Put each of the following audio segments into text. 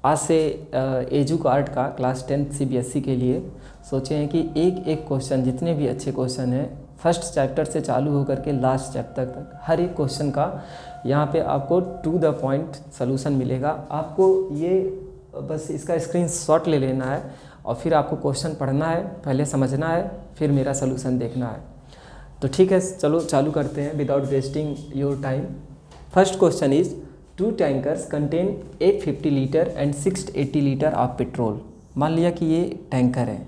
आज से edu card का क्लास 10 CBSE के लिए सोचे हैं कि एक एक क्वेश्चन, जितने भी अच्छे क्वेश्चन हैं फर्स्ट चैप्टर से चालू होकर के लास्ट चैप्टर तक, हर एक क्वेश्चन का यहाँ पे आपको टू द पॉइंट सॉल्यूशन मिलेगा। आपको ये बस इसका स्क्रीनशॉट ले लेना है और फिर आपको क्वेश्चन पढ़ना है, पहले समझना है, फिर मेरा सॉल्यूशन देखना है। तो ठीक है, चलो चालू करते हैं without wasting your time. First question is 2 tankers contain 850 litre and 680 litre of petrol. मान लिया कि ये टैंकर है,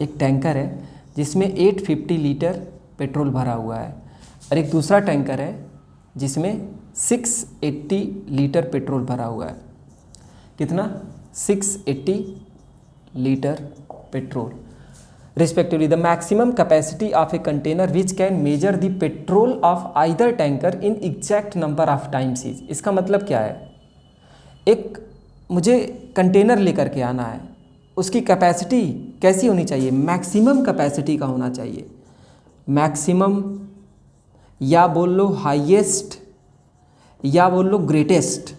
एक टैंकर है जिसमें 850 लीटर पेट्रोल भरा हुआ है, और एक दूसरा टैंकर है जिसमें 680 लीटर पेट्रोल भरा हुआ है। कितना? 680 litre petrol. Respectively, the maximum capacity of a container which can measure the petrol of either tanker in exact number of times is। इसका मतलब क्या है? एक मुझे कंटेनर लेकर के आना है, उसकी कैपेसिटी कैसी होनी चाहिए? मैक्सिमम कैपेसिटी का होना चाहिए। मैक्सिमम या बोल लो हाईएस्ट या बोल लो ग्रेटेस्ट,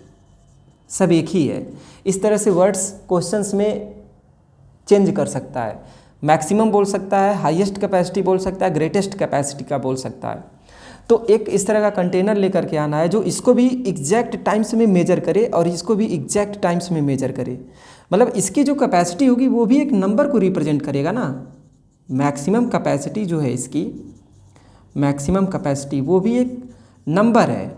सब एक ही है। इस तरह से वर्ड्स क्वेश्चंस में चेंज कर सकता है। मैक्सिमम बोल सकता है, हाईएस्ट कैपेसिटी बोल सकता है, ग्रेटेस्ट कैपेसिटी का बोल सकता है। तो एक इस तरह का कंटेनर लेकर के आना है जो इसको भी एग्जैक्ट टाइम्स में मेजर करे और इसको भी एग्जैक्ट टाइम्स में मेजर करे। मतलब इसकी जो कैपेसिटी होगी वो भी एक नंबर को रिप्रेजेंट करेगा ना। मैक्सिमम कैपेसिटी जो है इसकी, मैक्सिमम कैपेसिटी वो भी एक नंबर है,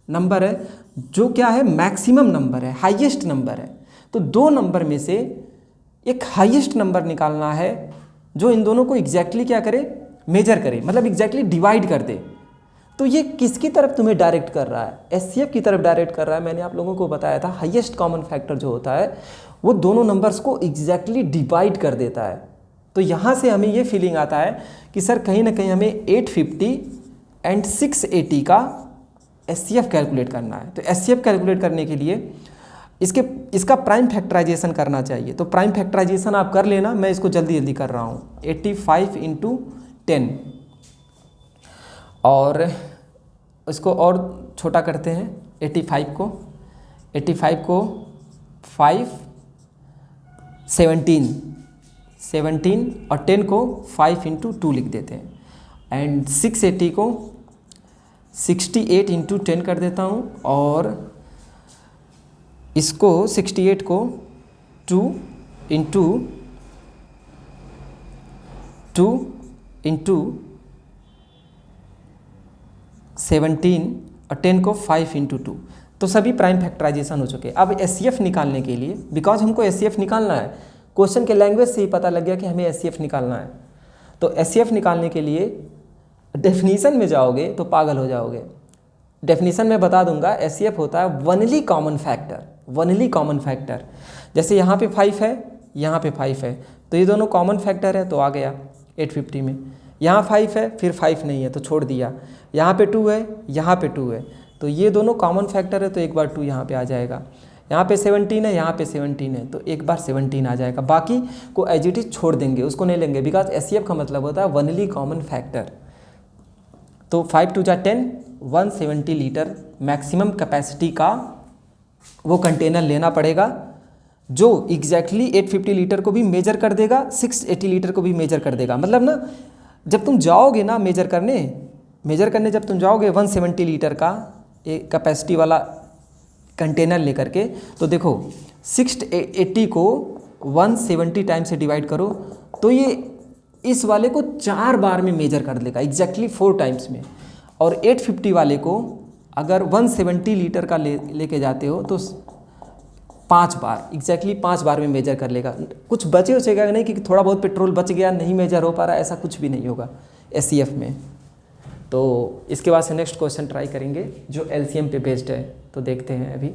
नंबर है जो क्या है? मैक्सिमम नंबर है, हाईएस्ट नंबर है। तो दो नंबर में से एक हाईएस्ट नंबर निकालना है जो इन दोनों को एग्जैक्टली क्या करे? मेजर करे, मतलब एग्जैक्टली डिवाइड कर दे। तो ये किसकी तरफ तुम्हें डायरेक्ट कर रहा है? एचसीएफ की तरफ डायरेक्ट कर रहा है। मैंने आप लोगों को बताया था हाईएस्ट कॉमन फैक्टर जो होता है वो दोनों नंबर्स को एग्जैक्टली डिवाइड कर देता है। तो यहाँ से हमें ये फीलिंग आता है कि सर कहीं ना कहीं हमें 850 एंड 680 का एचसीएफ कैलकुलेट करना है। तो एचसीएफ कैलकुलेट करने के लिए इसका प्राइम फैक्टराइजेशन करना चाहिए। तो प्राइम फैक्टराइजेशन आप कर लेना, मैं इसको जल्दी जल्दी कर रहा हूँ। 85 × 10 और इसको और छोटा करते हैं। 85 को 5 17 और 10 को 5 × 2 लिख देते हैं। एंड 680 को 68 × 10 कर देता हूँ, और इसको 68 को 2 × 17 और 10 को 5 × 2। तो सभी प्राइम फैक्टराइजेशन हो चुके। अब एचसीएफ निकालने के लिए, बिकॉज हमको एचसीएफ निकालना है, क्वेश्चन के लैंग्वेज से ही पता लग गया कि हमें एचसीएफ निकालना है। तो एचसीएफ निकालने के लिए डेफिनीशन में जाओगे तो पागल हो जाओगे। डेफिनीशन में बता दूंगा, एचसीएफ होता है only common factor. Only common factor, जैसे यहाँ पे 5 है, यहाँ पे 5 है, तो ये दोनों कॉमन फैक्टर है तो आ गया 850 में। यहाँ 5 है, फिर 5 नहीं है तो छोड़ दिया। यहाँ पे 2 है, यहाँ पे 2 है, तो ये दोनों कॉमन फैक्टर है तो एक बार 2 यहाँ पे आ जाएगा। यहाँ पे 17 है, यहाँ पे 17 है, तो एक बार 17 आ जाएगा। बाकी को एज इट इज छोड़ देंगे, उसको नहीं लेंगे, बिकॉज एचसीएफ का मतलब होता है वनली कॉमन फैक्टर। तो 5 × 10 170 लीटर मैक्सिमम कैपेसिटी का वो कंटेनर लेना पड़ेगा जो एग्जैक्टली 850 लीटर को भी मेजर कर देगा, 680 लीटर को भी मेजर कर देगा। मतलब ना जब तुम जाओगे ना मेजर करने जब तुम जाओगे 170 लीटर का एक कैपेसिटी वाला कंटेनर लेकर के, तो देखो 680 को 170 टाइम से डिवाइड करो तो ये इस वाले को 4 बार में मेजर कर देगा, एग्जैक्टली 4 टाइम्स में। और 850 वाले को अगर 170 लीटर का लेके जाते हो तो 5 बार, एग्जैक्टली 5 बार में मेजर कर लेगा। कुछ बचेगा नहीं कि थोड़ा बहुत पेट्रोल बच गया, नहीं मेजर हो पा रहा, ऐसा कुछ भी नहीं होगा एचसीएफ में। तो इसके बाद से नेक्स्ट क्वेश्चन ट्राई करेंगे जो एलसीएम पे बेस्ड है, तो देखते हैं अभी।